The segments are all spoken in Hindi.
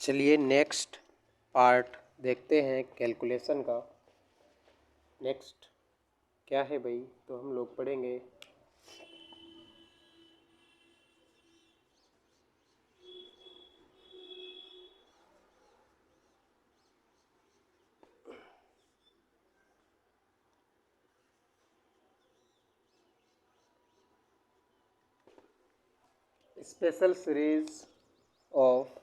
चलिए नेक्स्ट पार्ट देखते हैं कैलकुलेशन का। नेक्स्ट क्या है भाई, तो हम लोग पढ़ेंगे special series of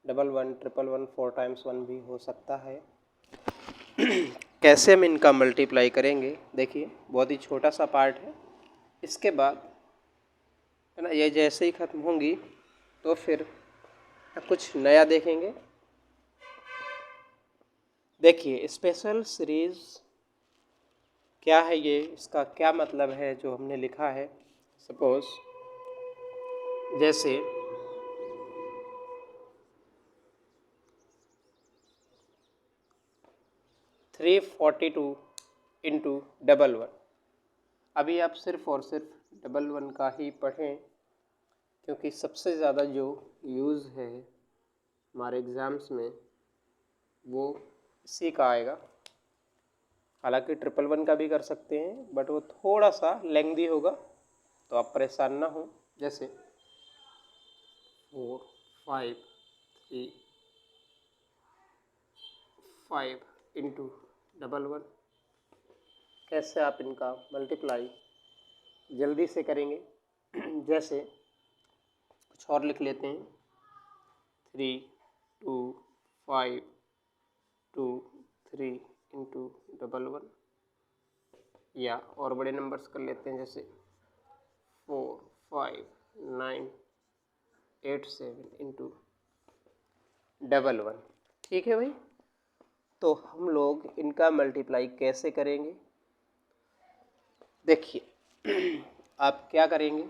double one, triple one, 4x1 भी हो सकता है। कैसे हम इनका मल्टीप्लाई करेंगे, देखिए बहुत ही छोटा सा पार्ट है। इसके बाद है ना, ये जैसे ही ख़त्म होंगी तो फिर कुछ नया देखेंगे। देखिए स्पेशल सीरीज क्या है, ये इसका क्या मतलब है जो हमने लिखा है। सपोज जैसे 342 इंटू डबल वन। अभी आप सिर्फ और सिर्फ डबल वन का ही पढ़ें, क्योंकि सबसे ज़्यादा जो यूज़ है हमारे एग्ज़ाम्स में वो इसी का आएगा। हालांकि ट्रिपल वन का भी कर सकते हैं, बट वो थोड़ा सा लेंथी होगा, तो आप परेशान ना हो। जैसे 4 5 3 5 इंटू डबल वन। कैसे आप इनका मल्टीप्लाई जल्दी से करेंगे। जैसे कुछ और लिख लेते हैं, 3 2 5 2 3 इंटू डबल वन। या और बड़े नंबर्स कर लेते हैं, जैसे 4 5 9 8 7 इंटू डबल वन। ठीक है भाई, तो हम लोग इनका मल्टीप्लाई कैसे करेंगे। देखिए आप क्या करेंगे,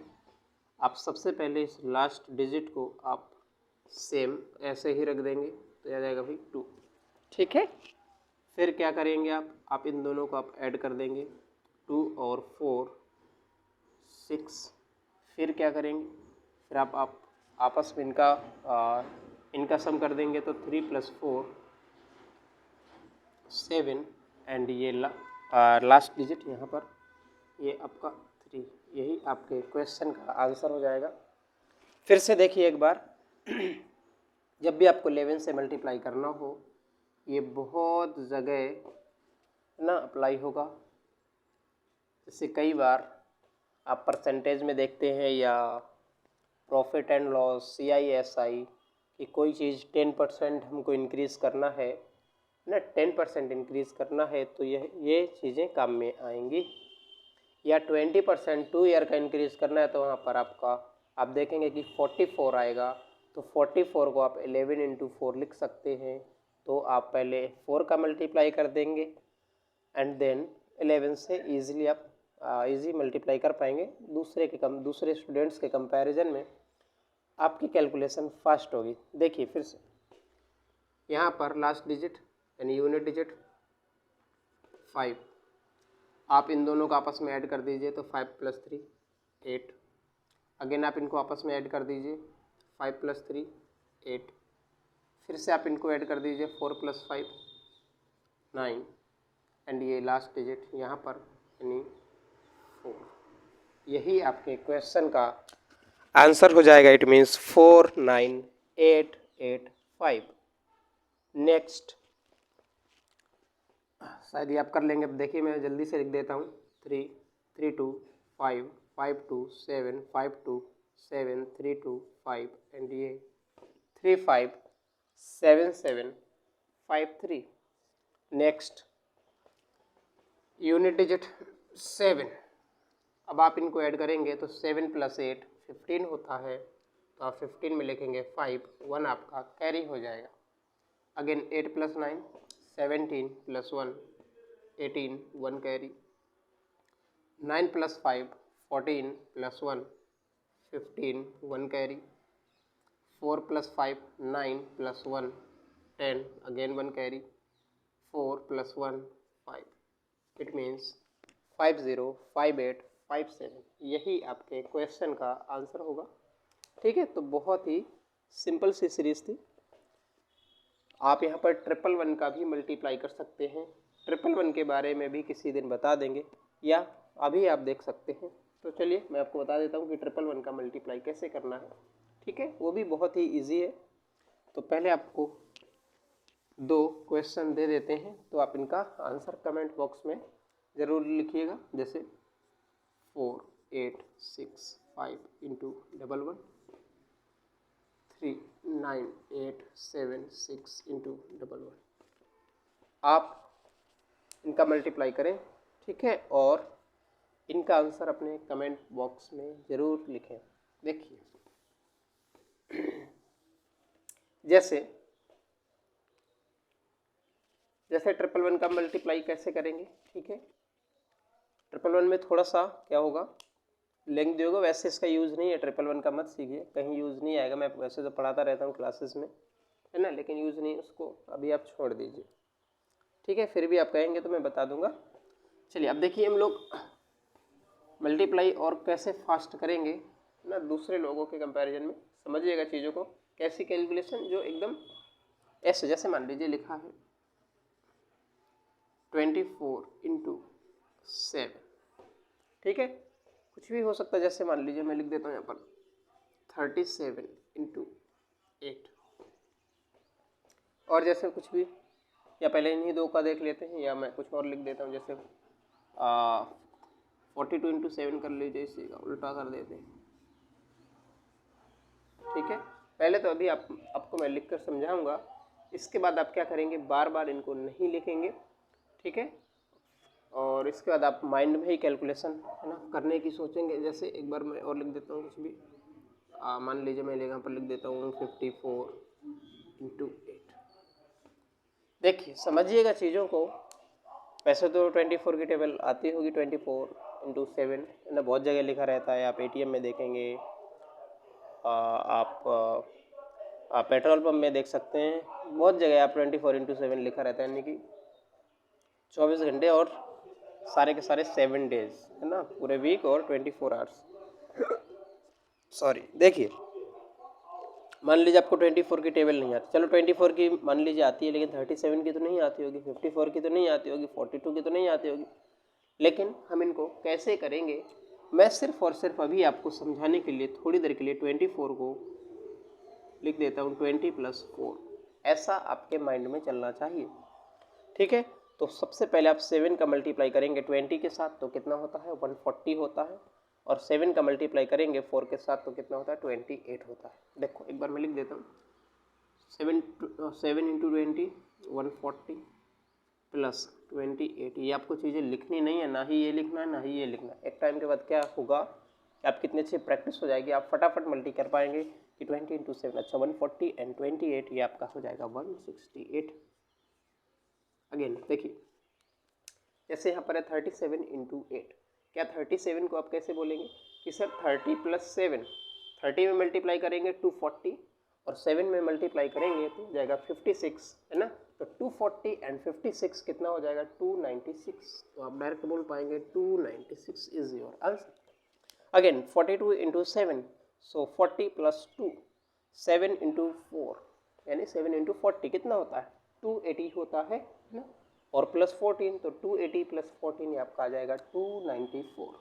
आप सबसे पहले इस लास्ट डिजिट को आप सेम ऐसे ही रख देंगे, तो आ जाएगा भाई 2। ठीक है, फिर क्या करेंगे आप इन दोनों को आप ऐड कर देंगे, 2 और 4 6। फिर क्या करेंगे, फिर आप आपस में इनका सम कर देंगे, तो 3 + 4 7। एंड ये लास्ट डिजिट यहाँ पर ये आपका 3। यही आपके क्वेश्चन का आंसर हो जाएगा। फिर से देखिए एक बार, जब भी आपको 11 से मल्टीप्लाई करना हो, ये बहुत जगह ना अप्लाई होगा। जैसे कई बार आप परसेंटेज में देखते हैं, या प्रॉफिट एंड लॉस, CISI कि कोई चीज़ 10% हमको इंक्रीज़ करना है ना, 10% इंक्रीज़ करना है, तो ये चीज़ें काम में आएंगी। या 20% 2 ईयर का इंक्रीज़ करना है, तो वहाँ पर आप देखेंगे कि 44 आएगा। तो 44 को आप 11 इंटू 4 लिख सकते हैं। तो आप पहले 4 का मल्टीप्लाई कर देंगे, एंड देन 11 से ईजिली आप ईजी मल्टीप्लाई कर पाएंगे। दूसरे स्टूडेंट्स के कंपैरिजन में आपकी कैलकुलेशन फास्ट होगी। देखिए फिर से यहाँ पर लास्ट डिजिट यानी यूनिट डिजिट 5, आप इन दोनों को आपस में ऐड कर दीजिए, तो 5 + 3 8। अगेन आप इनको आपस में ऐड कर दीजिए, 5 + 3 8। फिर से आप इनको ऐड कर दीजिए, 4 + 5 9। एंड ये लास्ट डिजिट यहाँ पर यानी 4। यही आपके क्वेश्चन का आंसर हो जाएगा। It means 49885। नेक्स्ट शायद ये आप कर लेंगे। अब देखिए मैं जल्दी से लिख देता हूँ, 3 3 2 5 5 2 7 5 2 7 3 2 5। एंड ये 3 5 7 7 5 3। Next unit digit 7। अब आप इनको ऐड करेंगे, तो 7 + 8 15 होता है, तो आप 15 में लिखेंगे 5, 1 आपका कैरी हो जाएगा। Again 8 + 9 17 + 1 18, 1 carry. 9 + 5 14 + 1 15, 1 carry. 4 + 5 9 + 1 10, again 1 carry. 4 + 1 5। It means 50 58 57। यही आपके क्वेश्चन का आंसर होगा। ठीक है, तो बहुत ही सिंपल सी सीरीज थी। आप यहाँ पर 111 का भी मल्टीप्लाई कर सकते हैं। 111 के बारे में भी किसी दिन बता देंगे, या अभी आप देख सकते हैं। तो चलिए मैं आपको बता देता हूँ कि 111 का मल्टीप्लाई कैसे करना है। ठीक है, वो भी बहुत ही ईजी है। तो पहले आपको 2 क्वेश्चन दे देते हैं, तो आप इनका आंसर कमेंट बॉक्स में ज़रूर लिखिएगा। जैसे 4 8 6 5 इंटू 11 3 9 8 7 6 इंटू 11। आप इनका मल्टीप्लाई करें, ठीक है, और इनका आंसर अपने कमेंट बॉक्स में ज़रूर लिखें। देखिए जैसे 111 का मल्टीप्लाई कैसे करेंगे। ठीक है, 111 में थोड़ा सा क्या होगा, लेंथ होगा। वैसे इसका यूज़ नहीं है, 111 का मत सीखिए, कहीं यूज़ नहीं आएगा। मैं वैसे तो पढ़ाता रहता हूँ क्लासेस में, है ना, लेकिन यूज़ नहीं, उसको अभी आप छोड़ दीजिए। ठीक है, फिर भी आप कहेंगे तो मैं बता दूंगा। चलिए अब देखिए हम लोग मल्टीप्लाई और कैसे फास्ट करेंगे ना, दूसरे लोगों के कंपैरिजन में। समझिएगा चीज़ों को, कैसी कैलकुलेशन जो एकदम ऐसे, जैसे मान लीजिए लिखा है 24 इंटू 7। ठीक है, कुछ भी हो सकता है। जैसे मान लीजिए मैं लिख देता हूँ यहाँ पर 37 इंटू 8, और जैसे कुछ भी, या पहले इन्हीं 2 का देख लेते हैं, या मैं कुछ और लिख देता हूँ। जैसे 42 इंटू 7 कर लीजिए, इसी का उल्टा कर देते हैं। ठीक है, पहले तो अभी आपको मैं लिख कर समझाऊँगा, इसके बाद आप क्या करेंगे, बार बार इनको नहीं लिखेंगे। ठीक है, और इसके बाद आप माइंड में ही कैलकुलेशन, है ना, करने की सोचेंगे। जैसे एक बार मैं और लिख देता हूँ कुछ भी, मान लीजिए मैं यहाँ पर लिख देता हूँ 54 इंटू 8। देखिए समझिएगा चीज़ों को। वैसे तो 24 की टेबल आती होगी, 24 इंटू 7, है ना, बहुत जगह लिखा रहता है। आप ATM में देखेंगे, आप पेट्रोल पंप में देख सकते हैं, बहुत जगह आप 24 इंटू 7 लिखा रहता है, यानी कि 24 घंटे और सारे के सारे 7 डेज, है ना, पूरे वीक और 24 आवर्स। सॉरी, देखिए मान लीजिए आपको 24 की टेबल नहीं आती, चलो 24 की मान लीजिए आती है, लेकिन 37 की तो नहीं आती होगी, 54 की तो नहीं आती होगी, 42 की तो नहीं आती होगी। लेकिन हम इनको कैसे करेंगे, मैं सिर्फ और सिर्फ अभी आपको समझाने के लिए थोड़ी देर के लिए 24 को लिख देता हूँ 20 + 4। ऐसा आपके माइंड में चलना चाहिए। ठीक है, तो सबसे पहले आप 7 का मल्टीप्लाई करेंगे 20 के साथ, तो कितना होता है, 140 होता है। और 7 का मल्टीप्लाई करेंगे 4 के साथ, तो कितना होता है, 28 होता है। देखो एक बार मैं लिख देता हूँ, 7 इंटू 20 140 प्लस 28। ये आपको चीज़ें लिखनी नहीं है, ना ही ये लिखना है, ना ही ये लिखना है। एक टाइम के बाद क्या होगा कि आप कितनी अच्छी प्रैक्टिस हो जाएगी, आप फटाफट मल्टी कर पाएंगे कि 20 इंटू 7, अच्छा 140 एंड 28, ये आपका हो जाएगा 168। अगेन देखिए, जैसे यहाँ पर है 37 इंटू 8। क्या 37 को आप कैसे बोलेंगे कि सर 30 + 7, 30 में मल्टीप्लाई करेंगे 240, और 7 में मल्टीप्लाई करेंगे तो हो जाएगा 56, है ना। तो 240 एंड 56 कितना हो जाएगा, 296। तो आप डायरेक्ट बोल पाएंगे 296 is your answer. Again 42 into 7, so 40 + 2, 7 into 4 यानी 7 इंटू 40 कितना होता है, 280 होता है ना, और प्लस 14, तो 280 + 14 ये आपका आ जाएगा 294।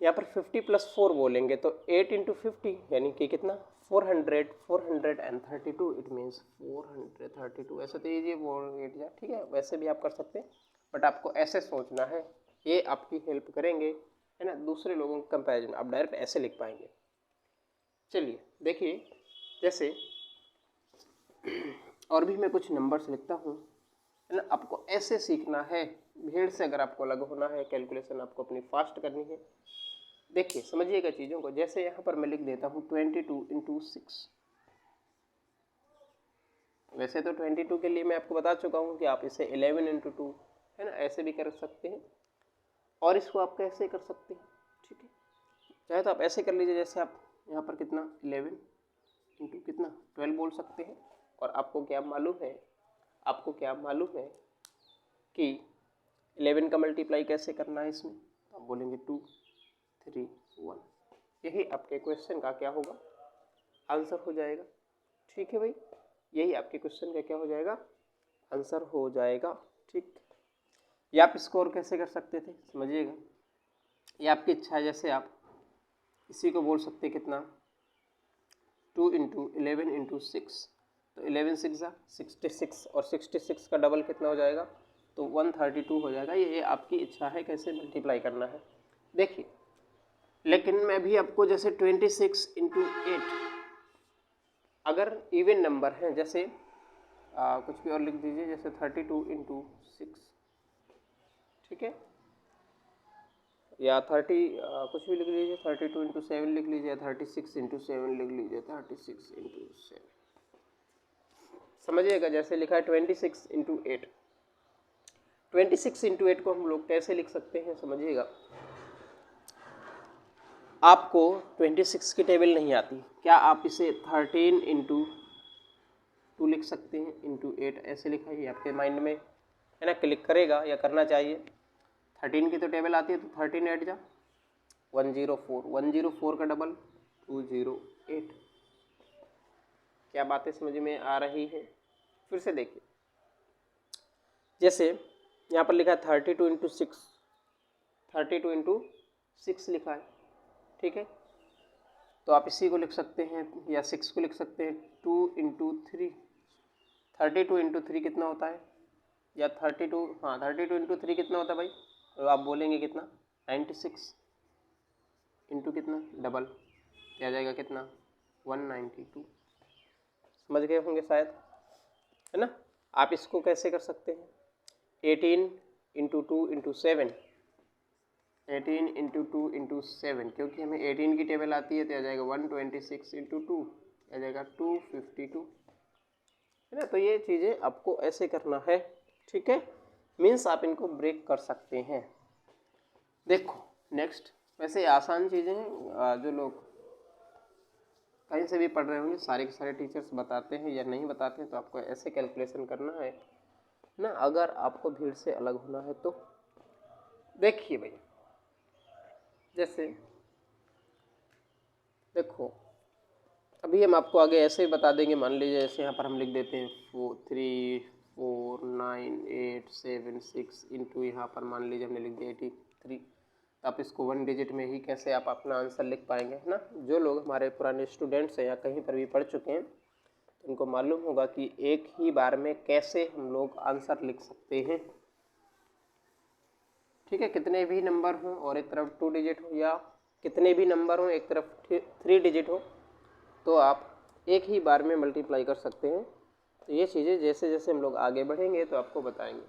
यहाँ पर 50 + 4 बोलेंगे तो 8 इंटू 50 यानी कि कितना, 400, 432, इट मीन्स 432। ऐसे तो ईजी बोल जाए, ठीक है, वैसे भी आप कर सकते हैं, बट आपको ऐसे सोचना है, ये आपकी हेल्प करेंगे, है ना, दूसरे लोगों के कंपैरिजन आप डायरेक्ट ऐसे लिख पाएंगे। चलिए देखिए, जैसे और भी मैं कुछ नंबर्स लिखता हूँ, है ना, आपको ऐसे सीखना है, भीड़ से अगर आपको अलग होना है, कैलकुलेशन आपको अपनी फास्ट करनी है। देखिए समझिएगा चीज़ों को, जैसे यहाँ पर मैं लिख देता हूँ 22 इंटू 6। वैसे तो 22 के लिए मैं आपको बता चुका हूँ कि आप इसे 11 इंटू 2, है ना, ऐसे भी कर सकते हैं, और इसको आप कैसे कर सकते हैं, ठीक है, चाहे तो आप ऐसे कर लीजिए। जैसे आप यहाँ पर कितना 11 इंटू कितना 12 बोल सकते हैं, और आपको क्या मालूम है, आपको क्या मालूम है कि 11 का मल्टीप्लाई कैसे करना है इसमें, तो आप बोलेंगे 2 3 1। यही आपके क्वेश्चन का क्या होगा, आंसर हो जाएगा। ठीक है भाई, यही आपके क्वेश्चन का क्या हो जाएगा, आंसर हो जाएगा। ठीक, या आप इसको और कैसे कर सकते थे समझिएगा, ये आपकी इच्छा है। जैसे आप इसी को बोल सकते कितना, 2 इंटू 11 इंटू 6, तो 11 6 66 और 66 का डबल कितना हो जाएगा, तो 132 हो जाएगा। ये आपकी इच्छा है कैसे मल्टीप्लाई करना है। देखिए, लेकिन मैं भी आपको जैसे 26 इंटू 8, अगर इवन नंबर है जैसे कुछ भी और लिख दीजिए, जैसे 32 इंटू 6, ठीक है, या 30 कुछ भी लिख लीजिए, 32 इंटू 7 लिख लीजिए, 36 इंटू 7 लिख लीजिए, 36 इंटू 7 समझिएगा। जैसे लिखा है 26 इंटू 8, 26 इंटू 8 को हम लोग कैसे लिख सकते हैं समझिएगा। आपको 26 की टेबल नहीं आती, क्या आप इसे 13 इंटू 2 लिख सकते हैं, इंटू 8 ऐसे लिखाइए, आपके माइंड में है ना क्लिक करेगा या करना चाहिए। 13 की तो टेबल आती है, तो 13 8 जा 104, 104 का डबल 208। क्या बातें समझ में आ रही है। फिर से देखिए, जैसे यहाँ पर लिखा है 32 इंटू 6, 32 इंटू 6 लिखा है, ठीक है, तो आप इसी को लिख सकते हैं या 6 को लिख सकते हैं 2 इंटू 3, 32 इंटू 3 कितना होता है, या 32, हाँ 32 इंटू 3 कितना होता है भाई, तो आप बोलेंगे कितना 96 इंटू कितना डबल, क्या जाएगा कितना 192, समझ गए होंगे शायद, है ना। आप इसको कैसे कर सकते हैं, 18 इंटू 2 इंटू 7, 18 इंटू 2 इंटू 7, क्योंकि हमें 18 की टेबल आती है, तो आ जाएगा 126 इंटू 2, आ जाएगा 252, है ना। तो ये चीज़ें आपको ऐसे करना है, ठीक है, मीन्स आप इनको ब्रेक कर सकते हैं। देखो नेक्स्ट, वैसे आसान चीज़ें हैं, जो लोग कहीं से भी पढ़ रहे होंगे सारे के सारे टीचर्स बताते हैं या नहीं बताते हैं, तो आपको ऐसे कैलकुलेशन करना है ना, अगर आपको भीड़ से अलग होना है तो। देखिए भाई, जैसे देखो अभी हम आपको आगे ऐसे ही बता देंगे, मान लीजिए जैसे यहाँ पर हम लिख देते हैं 3 4 9 8 7 6 इंटू, यहाँ पर मान लीजिए हमने लिख दिया 83, तो आप इसको 1 डिजिट में ही कैसे आप अपना आंसर लिख पाएंगे, है ना। जो लोग हमारे पुराने स्टूडेंट्स हैं या कहीं पर भी पढ़ चुके हैं, तो उनको मालूम होगा कि एक ही बार में कैसे हम लोग आंसर लिख सकते हैं, ठीक है, कितने भी नंबर हों और एक तरफ 2 डिजिट हो, या कितने भी नंबर हों एक तरफ 3 डिजिट हो, तो आप एक ही बार में मल्टीप्लाई कर सकते हैं। तो ये चीज़ें जैसे जैसे हम लोग आगे बढ़ेंगे तो आपको बताएंगे।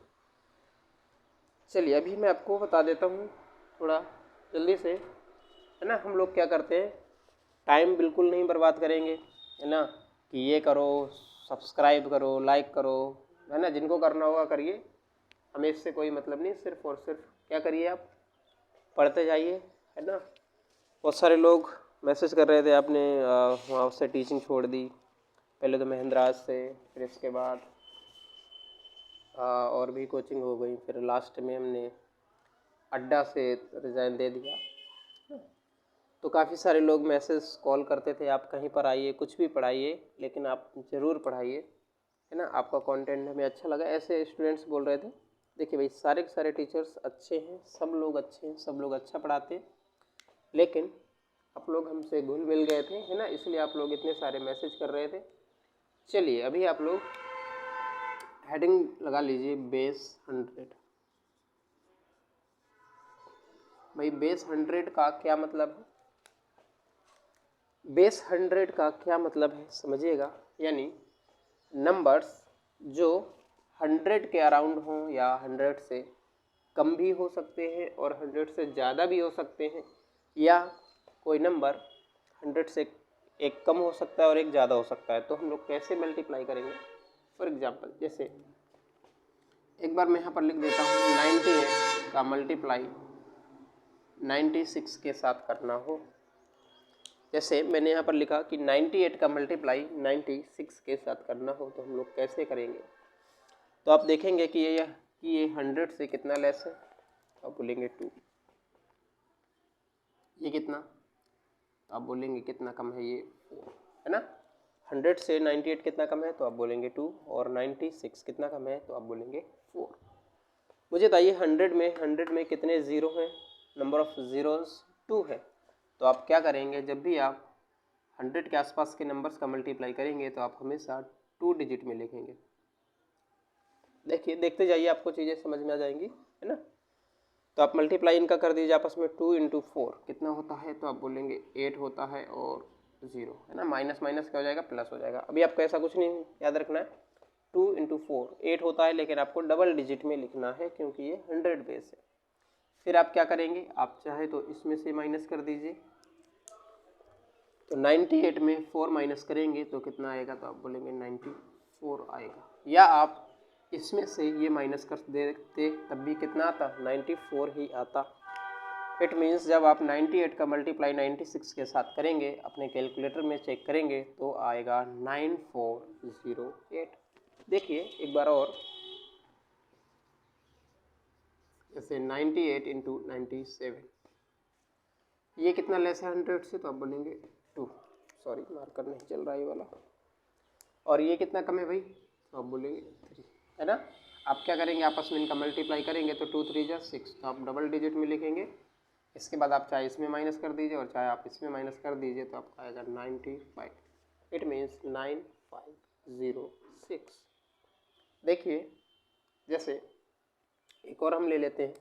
चलिए अभी मैं आपको बता देता हूँ थोड़ा जल्दी से, है ना। हम लोग क्या करते हैं, टाइम बिल्कुल नहीं बर्बाद करेंगे, है ना, कि ये करो, सब्सक्राइब करो, लाइक करो, है ना, जिनको करना होगा करिए, हमें इससे कोई मतलब नहीं। सिर्फ और सिर्फ क्या करिए, आप पढ़ते जाइए, है ना। बहुत सारे लोग मैसेज कर रहे थे आपने वहाँ से टीचिंग छोड़ दी, पहले तो महेंद्राज से, फिर इसके बाद और भी कोचिंग हो गई, फिर लास्ट में हमने अड्डा से रिज़ाइन दे दिया। तो काफ़ी सारे लोग मैसेज कॉल करते थे, आप कहीं पर आइए, कुछ भी पढ़ाइए, लेकिन आप ज़रूर पढ़ाइए, है ना, आपका कंटेंट हमें अच्छा लगा, ऐसे स्टूडेंट्स बोल रहे थे। देखिए भाई, सारे के सारे टीचर्स अच्छे हैं, सब लोग अच्छे हैं, सब लोग अच्छा पढ़ाते हैं, लेकिन आप लोग हमसे घुल मिल गए थे, है ना, इसलिए आप लोग इतने सारे मैसेज कर रहे थे। चलिए अभी आप लोग हेडिंग लगा लीजिए बेस 100। भाई बेस 100 का क्या मतलब है, बेस 100 का क्या मतलब है समझिएगा, यानी नंबर्स जो 100 के अराउंड हों या 100 से कम भी हो सकते हैं और 100 से ज़्यादा भी हो सकते हैं, या कोई नंबर 100 से एक कम हो सकता है और एक ज़्यादा हो सकता है। तो हम लोग कैसे मल्टीप्लाई करेंगे, फॉर एग्जांपल जैसे एक बार मैं यहाँ पर लिख देता हूँ 98 का मल्टीप्लाई 96 के साथ करना हो। जैसे मैंने यहाँ पर लिखा कि 98 का मल्टीप्लाई 96 के साथ करना हो, तो हम लोग कैसे करेंगे। तो आप देखेंगे कि ये 100 से कितना लेस है, तो आप बोलेंगे 2। ये कितना, तो आप बोलेंगे कितना कम है, ये 4। है ना। 100 से 98 कितना कम है तो आप बोलेंगे 2, और 96 कितना कम है तो आप बोलेंगे 4। मुझे बताइए 100 में कितने ज़ीरो हैं, नंबर ऑफ ज़ीरोज़ 2 है। तो आप क्या करेंगे, जब भी आप 100 के आसपास के नंबर्स का मल्टीप्लाई करेंगे तो आप हमेशा 2 डिजिट में लिखेंगे। देखिए देखते जाइए, आपको चीज़ें समझ में आ जाएंगी, है ना। तो आप मल्टीप्लाई इनका कर दीजिए आपस में। 2 इंटू 4 कितना होता है तो आप बोलेंगे 8 होता है, और 0 है ना, माइनस माइनस क्या हो जाएगा, प्लस हो जाएगा। अभी आपको ऐसा कुछ नहीं याद रखना है। 2 इंटू 4 8 होता है, लेकिन आपको डबल डिजिट में लिखना है क्योंकि ये 100 बेस है। फिर आप क्या करेंगे, आप चाहे तो इसमें से माइनस कर दीजिए। तो 98 में 4 माइनस करेंगे तो कितना आएगा तो आप बोलेंगे 94 आएगा। या आप इसमें से ये माइनस कर देते तब भी कितना आता, 94 ही आता। इट मीन्स जब आप 98 का मल्टीप्लाई 96 के साथ करेंगे, अपने कैलकुलेटर में चेक करेंगे तो आएगा 9408। देखिए एक बार और, जैसे 98 इंटू 97, ये कितना लेस है 100 से तो आप बोलेंगे 2, सॉरी मार्कर नहीं चल रहा है ये वाला। और ये कितना कम है भाई तो आप बोलेंगे 3, है ना। आप क्या करेंगे, आपस में इनका मल्टीप्लाई करेंगे तो 2 3 जा 6, तो आप डबल डिजिट में लिखेंगे। इसके बाद आप चाहे इसमें माइनस कर दीजिए और चाहे आप इसमें माइनस कर दीजिए तो आपका आएगा 95। It means 9506। देखिए जैसे एक और हम ले लेते हैं,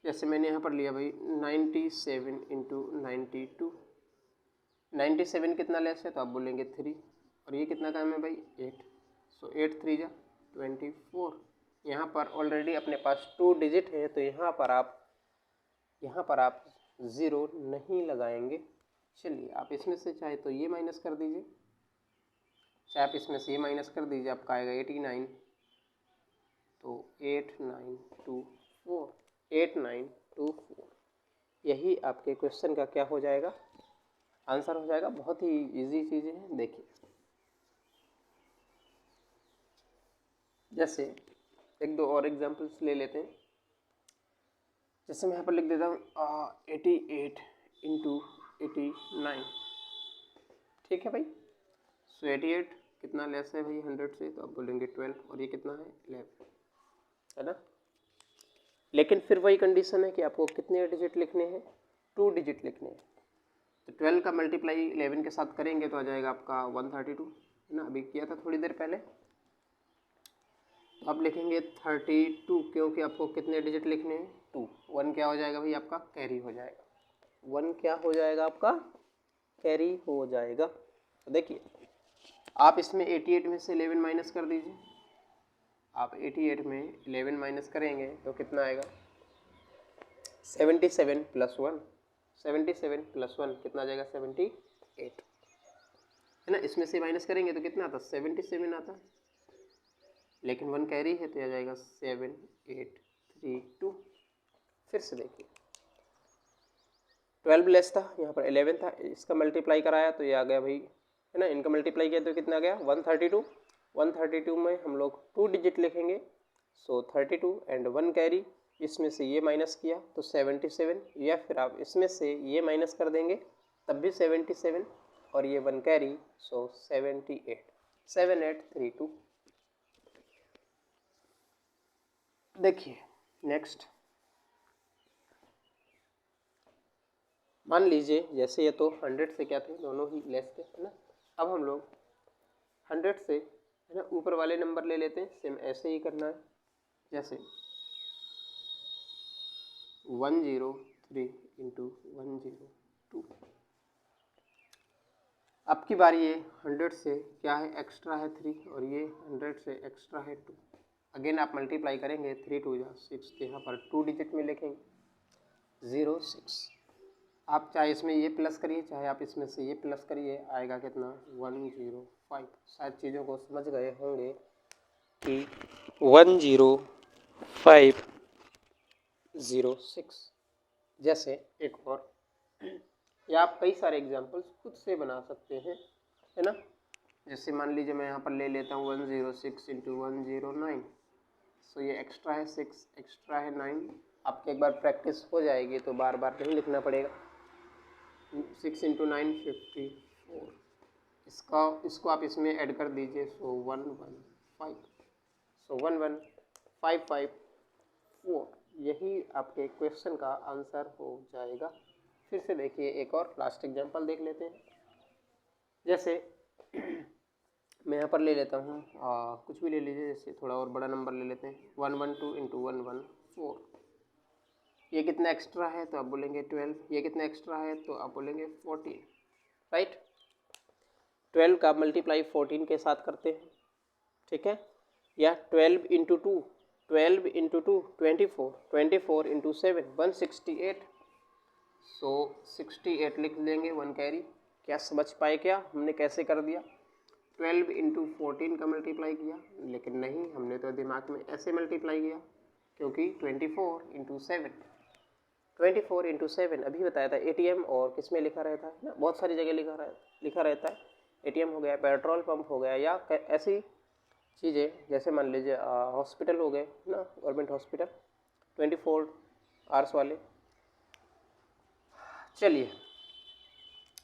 जैसे मैंने यहाँ पर लिया भाई 97 इंटू 92। 97 कितना लेस है तो आप बोलेंगे 3, और ये कितना काम है भाई 8, सो 8 3 जा 24। यहाँ पर ऑलरेडी अपने पास 2 डिजिट है, तो यहाँ पर आप 0 नहीं लगाएंगे। चलिए आप इसमें से चाहे तो ये माइनस कर दीजिए, चाहे आप इसमें से ये माइनस कर दीजिए, आपका आएगा 89। तो 8924, 8924 यही आपके क्वेश्चन का क्या हो जाएगा, आंसर हो जाएगा। बहुत ही इजी चीज़ें हैं। देखिए जैसे एक दो और एग्जांपल्स ले लेते हैं। जैसे मैं यहाँ पर लिख देता हूँ 88 इंटू 89, ठीक है भाई। सो 88 कितना लेस है भाई 100 से तो आप बोलेंगे 12, और ये कितना है 11, है ना। लेकिन फिर वही कंडीशन है कि आपको कितने डिजिट लिखने हैं, 2 डिजिट लिखने हैं। तो 12 का मल्टीप्लाई 11 के साथ करेंगे तो आ जाएगा आपका 132, है ना, अभी किया था थोड़ी देर पहले। तो आप लिखेंगे 32 क्योंकि आपको कितने डिजिट लिखने हैं 2। 1 क्या हो जाएगा भाई आपका कैरी हो जाएगा, 1 क्या हो जाएगा आपका कैरी हो जाएगा। तो देखिए आप इसमें 88 में से 11 माइनस कर दीजिए। आप 88 में 11 माइनस करेंगे तो कितना आएगा 77 प्लस 1, 77 प्लस 1 कितना आ जाएगा 78, है ना। इसमें से माइनस करेंगे तो कितना आता 77 आता, लेकिन 1 कैरी है तो आ जाएगा 7832। फिर से देखिए 12 लेस था, यहाँ पर 11 था, इसका मल्टीप्लाई कराया तो ये आ गया भाई, है ना। इनका मल्टीप्लाई किया तो कितना आ गया 132। 132 में हम लोग 2 डिजिट लिखेंगे, सो 32 एंड 1 कैरी, इसमें से ये माइनस किया तो 77, या फिर आप इसमें से ये माइनस कर देंगे तब भी 77, और ये 1 कैरी, सो 78, 7832। देखिए नेक्स्ट, मान लीजिए जैसे ये तो 100 से क्या थे, दोनों ही लेस थे, है ना। अब हम लोग 100 से, है ना, ऊपर वाले नंबर ले लेते हैं। सेम ऐसे ही करना है, जैसे 103 इंटू 102। अब की बारी ये 100 से क्या है एक्स्ट्रा है 3, और ये 100 से एक्स्ट्रा है 2। अगेन आप मल्टीप्लाई करेंगे 3 2 जा 6, तो यहाँ पर 2 डिजिट में लिखेंगे 06। आप चाहे इसमें ये प्लस करिए, चाहे आप इसमें से ये प्लस करिए, आएगा कितना 105। शायद चीज़ों को समझ गए होंगे कि 10506। जैसे एक और, या आप कई सारे एग्जांपल्स खुद से बना सकते हैं, है ना। जैसे मान लीजिए मैं यहाँ पर ले लेता हूँ 106 इंटू 109, सो ये एक्स्ट्रा है 6, एक्स्ट्रा है 9। आपकी एक बार प्रैक्टिस हो जाएगी तो बार बार नहीं लिखना पड़ेगा। 6 इंटू 9 54, इसको आप इसमें ऐड कर दीजिए। सो 115, सो 11554, यही आपके क्वेश्चन का आंसर हो जाएगा। फिर से देखिए, एक और लास्ट एग्जांपल देख लेते हैं। जैसे मैं यहाँ पर ले लेता हूँ कुछ भी ले लीजिए, जैसे थोड़ा और बड़ा नंबर ले लेते हैं 112 इंटू 114। ये कितना एक्स्ट्रा है तो आप बोलेंगे 12, ये कितना एक्स्ट्रा है तो आप बोलेंगे 14, राइट। 12 का मल्टीप्लाई 14 के साथ करते हैं, ठीक है। या 12 इंटू 2, 12 इंटू 2 24, 24 इंटू 7 168, सो 68 लिख लेंगे 1 कैरी। क्या समझ पाए क्या हमने कैसे कर दिया? 12 इंटू 14 का मल्टीप्लाई किया, लेकिन नहीं, हमने तो दिमाग में ऐसे मल्टीप्लाई किया, क्योंकि 24 इंटू 7, 24 इंटू 7 अभी बताया था एटीएम और किस में लिखा रहता है ना, बहुत सारी जगह लिखा रहता है। एटीएम हो गया, पेट्रोल पंप हो गया, या ऐसी चीज़ें जैसे मान लीजिए हॉस्पिटल हो गए ना, गवर्नमेंट हॉस्पिटल 24 आवर्स वाले। चलिए,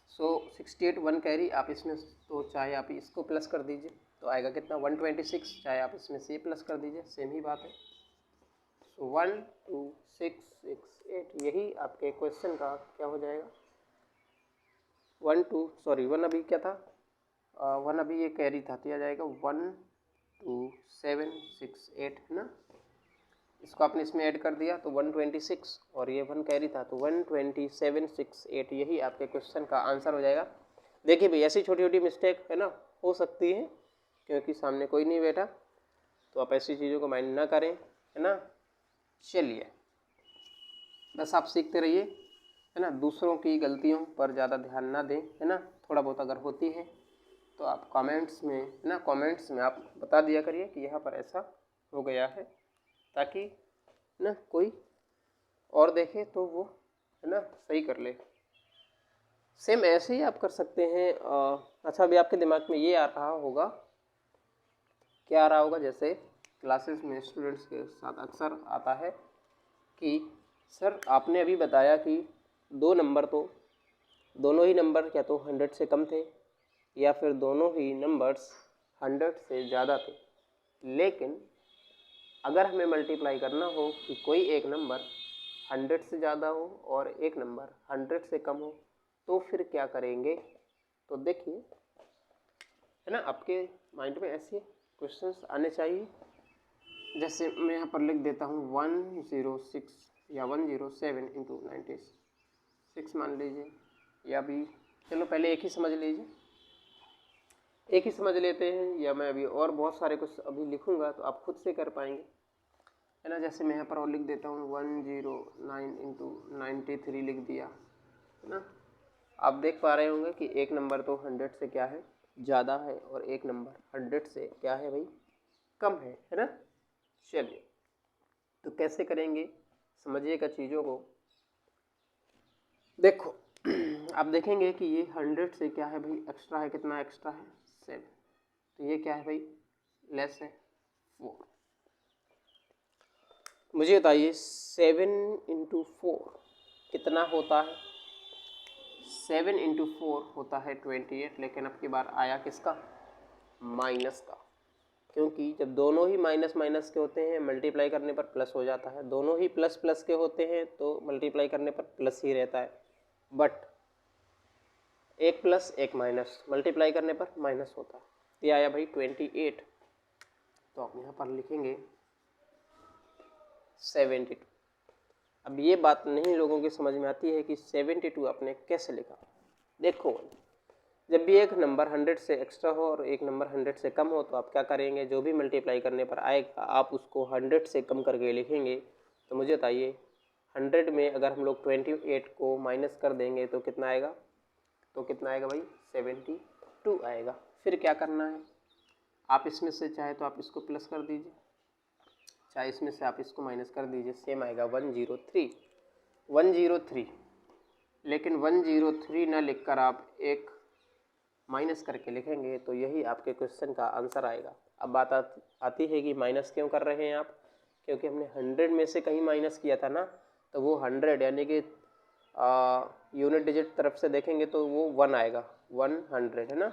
सो 68 1 कैरी, आप इसमें तो चाहे आप इसको प्लस कर दीजिए तो आएगा कितना 126, चाहे आप इसमें से प्लस कर दीजिए, सेम ही बात है। सो 12668, यही आपके क्वेश्चन का क्या हो जाएगा। 1 अभी क्या था, 1 अभी ये कैरी था, तो आ जाएगा 12768 है ना। इसको आपने इसमें ऐड कर दिया तो 126, और ये 1 कैरी था तो 12768, यही आपके क्वेश्चन का आंसर हो जाएगा। देखिए भाई, ऐसी छोटी छोटी मिस्टेक है ना हो सकती है, क्योंकि सामने कोई नहीं बैठा, तो आप ऐसी चीज़ों को माइंड ना करें, है ना। चलिए, बस आप सीखते रहिए, है ना। दूसरों की गलतियों पर ज़्यादा ध्यान ना दें, है ना। थोड़ा बहुत अगर होती है तो आप कमेंट्स में, है ना, कमेंट्स में आप बता दिया करिए कि यहाँ पर ऐसा हो गया है, ताकि ना कोई और देखे तो वो, है ना, सही कर ले। सेम ऐसे ही आप कर सकते हैं। अच्छा, अभी आपके दिमाग में ये आ रहा होगा, क्या आ रहा होगा, जैसे क्लासेस में स्टूडेंट्स के साथ अक्सर आता है कि सर आपने अभी बताया कि दोनों ही नंबर या तो 100 से कम थे, या फिर दोनों ही नंबर्स 100 से ज़्यादा थे, लेकिन अगर हमें मल्टीप्लाई करना हो कि कोई एक नंबर 100 से ज़्यादा हो और एक नंबर 100 से कम हो, तो फिर क्या करेंगे। तो देखिए, है ना, आपके माइंड में ऐसे क्वेश्चंस आने चाहिए। जैसे मैं यहाँ पर लिख देता हूँ 106 या 107 इंटू 96 मान लीजिए, या भी चलो पहले एक ही समझ लीजिए, एक ही समझ लेते हैं, या मैं अभी और बहुत सारे कुछ अभी लिखूंगा तो आप खुद से कर पाएंगे, है ना। जैसे मैं यहाँ पर और लिख देता हूँ 109 इंटू 93 लिख दिया, है ना। आप देख पा रहे होंगे कि एक नंबर तो 100 से क्या है, ज़्यादा है, और एक नंबर 100 से क्या है भाई, कम है ना। चलिए, तो कैसे करेंगे समझिएगा चीज़ों को। देखो आप देखेंगे कि ये 100 से क्या है भाई, एक्स्ट्रा है, कितना एक्स्ट्रा है 7, तो ये क्या है भाई, लेस है 4। मुझे बताइए 7 इंटू 4 कितना होता है। 7 इंटू 4 होता है 28, लेकिन अब की बार आया किसका, माइनस का, क्योंकि जब दोनों ही माइनस माइनस के होते हैं मल्टीप्लाई करने पर प्लस हो जाता है, दोनों ही प्लस प्लस के होते हैं तो मल्टीप्लाई करने पर प्लस ही रहता है, बट एक प्लस एक माइनस मल्टीप्लाई करने पर माइनस होता है। ये आया भाई 28, तो आप यहाँ पर लिखेंगे 72। अब ये बात नहीं लोगों की समझ में आती है कि 72 आपने कैसे लिखा। देखो, जब भी एक नंबर 100 से एक्स्ट्रा हो और एक नंबर 100 से कम हो, तो आप क्या करेंगे, जो भी मल्टीप्लाई करने पर आएगा आप उसको 100 से कम करके लिखेंगे। तो मुझे बताइए 100 में अगर हम लोग 28 को माइनस कर देंगे तो कितना आएगा, तो कितना आएगा भाई 72 आएगा। फिर क्या करना है, आप इसमें से चाहे तो आप इसको प्लस कर दीजिए, चाहे इसमें से आप इसको माइनस कर दीजिए, सेम आएगा 103। लेकिन 103 ना लिखकर आप एक माइनस करके लिखेंगे तो यही आपके क्वेश्चन का आंसर आएगा। अब बात आती है कि माइनस क्यों कर रहे हैं आप, क्योंकि हमने 100 में से कहीं माइनस किया था ना, तो वो 100 यानी कि यूनिट डिजिट तरफ से देखेंगे तो वो 1 आएगा, 100 है ना।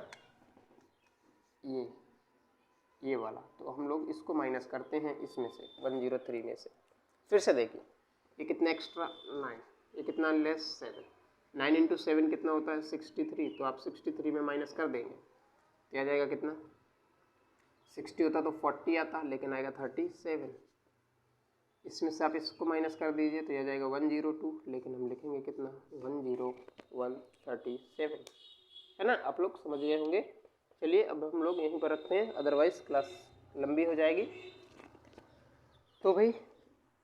ये वाला, तो हम लोग इसको माइनस करते हैं इसमें से 103 में से। फिर से देखिए ये कितना एक्स्ट्रा 9, ये कितना लेस 7, 9 इंटू 7 कितना होता है 63, तो आप 63 में माइनस कर देंगे तो आ जाएगा कितना, 60 होता तो 40 आता, लेकिन आएगा 37। इसमें से आप इसको माइनस कर दीजिए तो आ जाएगा 102, लेकिन हम लिखेंगे कितना 10137, है ना। आप लोग समझ गए होंगे। चलिए अब हम लोग यहीं पर रखते हैं, अदरवाइज़ क्लास लंबी हो जाएगी। तो भाई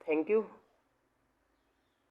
थैंक यू।